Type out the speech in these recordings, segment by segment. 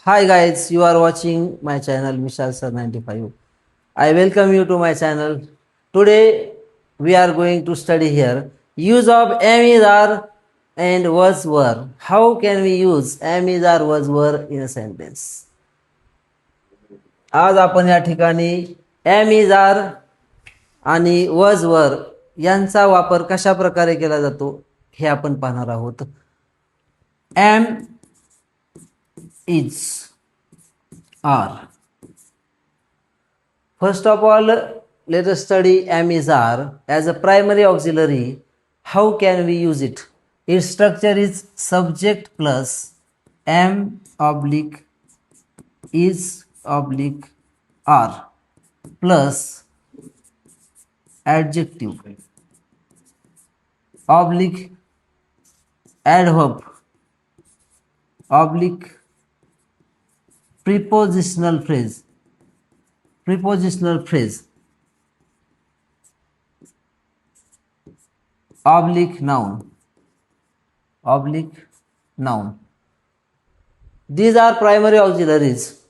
Hi guys, you are watching my channel Mishal Sir 95. I welcome you to my channel. Today we are going to study here use of am is are and was were. How can we use am is are was were in a sentence? आज आपण या ठिकाणी am is are आणि was were यांचा वापर कशा प्रकारे केला जातो हे आपण पाहणार आहोत. am is are. First of all, let us study am is are as a primary auxiliary. How can we use it? Its structure is subject plus am oblique is oblique are plus adjective oblique adverb oblique prepositional phrase oblique noun. These are primary auxiliaries.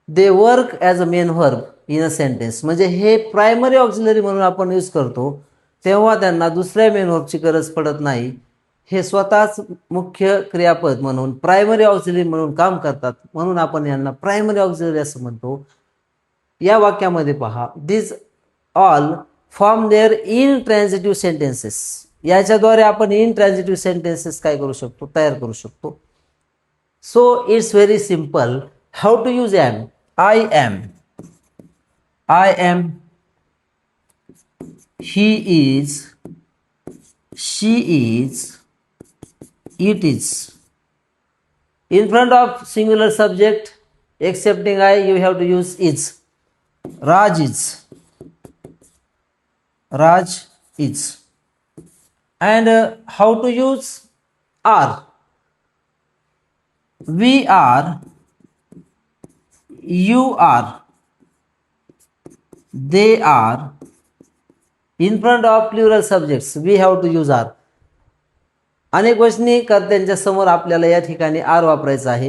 They work as a main verb in a sentence. म्हणजे हे primary auxiliary म्हणून आपण use करतो तेव्हा त्यांना दुसऱ्या main वर्बची गरज पडत नाही. हे स्वतःच मुख्य क्रियापद म्हणून प्रायमरी ऑक्झिलरी म्हणून काम करतात म्हणून आपण यांना प्रायमरी ऑक्झिलरी असं म्हणतो. या वाक्यामध्ये पहा this all form there intransitive sentences. याच्याद्वारे आपण इंट्रान्झिटिव्ह सेंटेन्सेस काय करू शकतो तयार करू शकतो. So it's very simple. How to use am. I am he is she is it is. In front of singular subject excepting I you have to use is. Raj is. And how to use are. We are, you are, they are. In front of plural subjects we have to use are. अनेक वचनी कर्त्यांच्या समोर आपल्याला या ठिकाणी are वापरायचं आहे.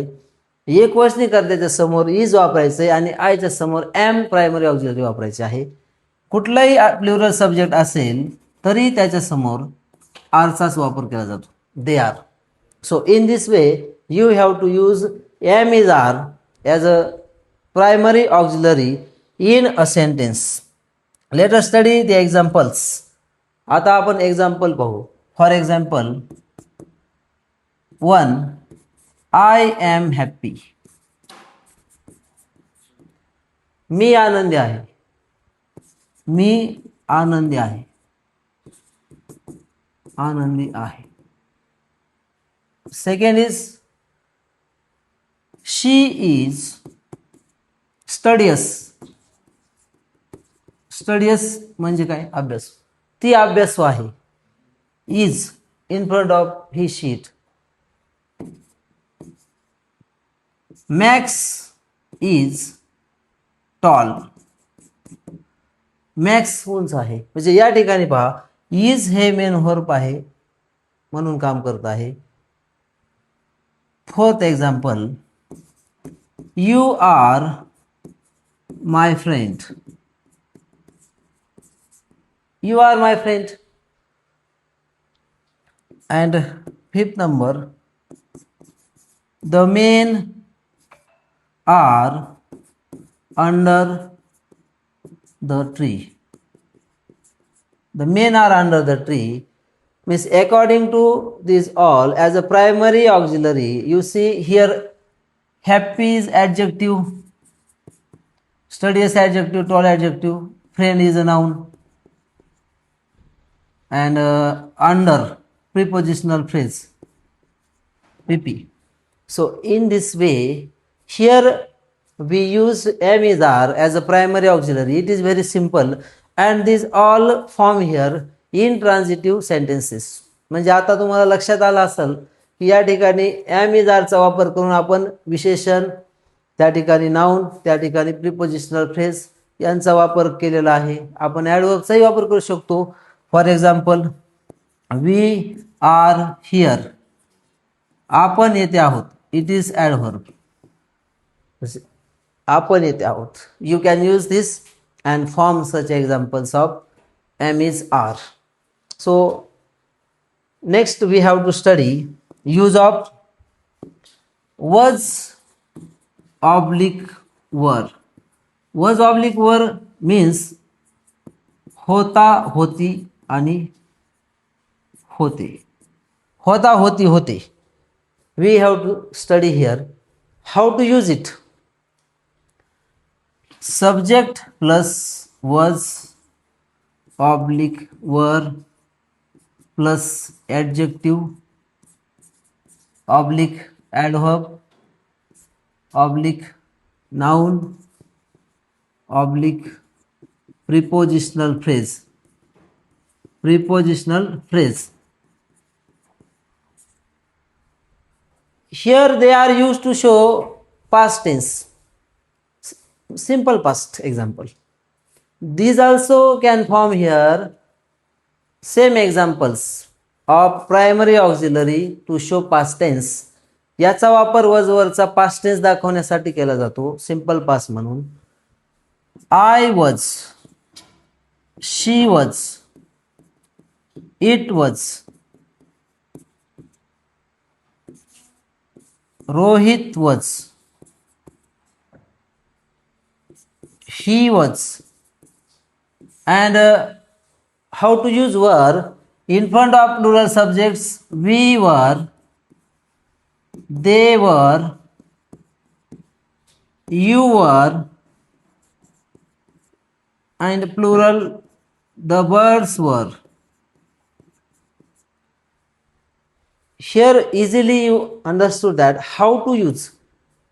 एक वचनी कर्त्याच्या समोर is वापरायचं आहे आणि आयच्या समोर एम प्रायमरी ऑक्झिलरी वापरायचे आहे. कुठलाही प्लुरल सब्जेक्ट असेल तरी त्याच्या समोर आरचाच वापर केला जातो. They are. So in this way you have to use am is are as a primary auxiliary in a sentence. Let us study the examples. आता आपण एक्झाम्पल पाहू. For example 1. I am happy. मी आनंदी आहे. मी आनंदी आहे. आनंदी आहे. Second is she is studious. Studious म्हणजे काय अभ्यास. ती अभ्यासू आहे. is in front of he sheet. Max is tall. Max उंच आहे. म्हणजे या ठिकाणी पहा इज हे मेन वर्ब आहे म्हणून काम करत आहे. Fourth example you are my friend. You are my friend. And fifth number the men are under the tree. The men are under the tree means according to this all as a primary auxiliary. You see here happy is adjective, studious adjective, tall adjective, friend is a noun, and under prepositional phrase pp. So in this way here we use am is are as a primary auxiliary. It is very simple and these all form here intransitive sentences. म्हणजे आता तुम्हाला लक्षात आलं असेल की या ठिकाणी am is are चा वापर करून आपण विशेषण त्या ठिकाणी नाउन त्या ठिकाणी प्रिपोजिशनल फ्रेज यांचा वापर केलेला आहे. आपण ॲडवर्बचाही वापर करू शकतो. For example we are here. आपण येथे आहोत. It is adverb. आपण येथे आहोत. You can use this and form such examples of am is are. So next we have to study use of was oblique were. Was oblique were means होता, होती आणि होते. होता, होती, होते. We have to study here how to use it. Subject plus was oblique were plus adjective oblique adverb oblique noun oblique prepositional phrase. Prepositional phrase. Here they are used to show past tense, simple past example. These also can form here same examples of primary auxiliary to show past tense. याचा वापर was वरचा past tense दाखवण्यासाठी केला जातो simple past म्हणून. I was, she was, it was, Rohit was, he was. And how to use were in front of plural subjects. We were, they were, you were, and plural the birds were. Here easily you understood that how to use.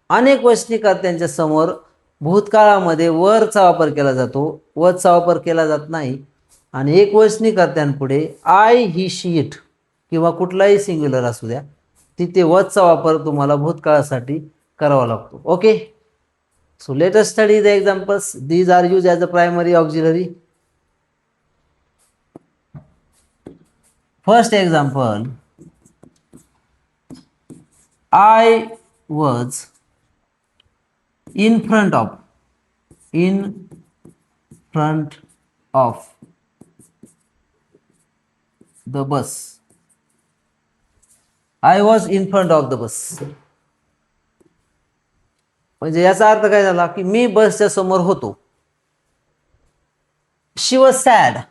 अनेक वचनीकर्त्यांच्या समोर भूतकाळामध्ये वरचा वापर केला जातो, वचचा वापर केला जात नाही. आणि एक वचनीकर्त्यांपुढे आय, ही, शी, इट किंवा कुठलाही सिंग्युलर असू द्या, तिथे वचचा वापर तुम्हाला भूतकाळासाठी करावा लागतो. Okay, so let us study the examples. These are use as a primary auxiliary. First example, I was in front of the bus. I was in front of the bus. म्हणजे याचा अर्थ काय झाला की मी बसच्या समोर होतो. She was sad.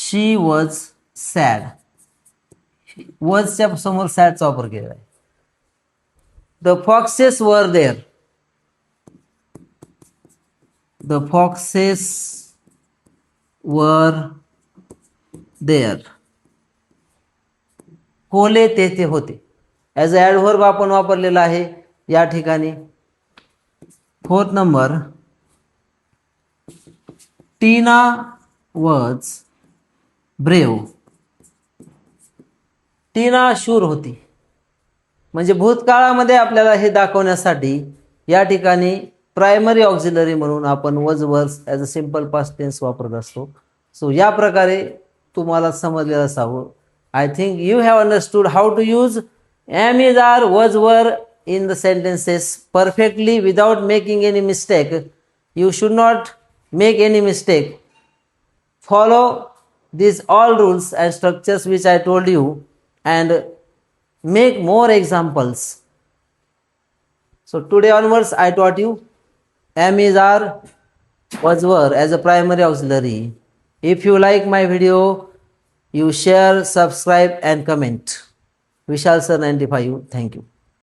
She was sad. वजच्या समोर सॅडचा वापर केलेला आहे. The foxes were there. The foxes were there. कोले तेथे होते. ॲज अ ॲडव्हर्ब आपण वापरलेला आहे या ठिकाणी. Fourth number, Tina was brave. Tina शूर होती. म्हणजे भूतकाळामध्ये आपल्याला हे दाखवण्यासाठी या ठिकाणी प्रायमरी ऑक्झिलरी म्हणून आपण was were as a simple past tense वापरत असतो. सो या प्रकारे तुम्हाला समजलेलं असावं. I think you have understood how to use am is are was were in the sentences perfectly without making any mistake. You should not make any mistake. Follow these all rules and structures which I told you and make more examples. So today onwards I taught you am is are was were as a primary auxiliary. If you like my video, you share, subscribe and comment. Vishal sir 95. Thank you.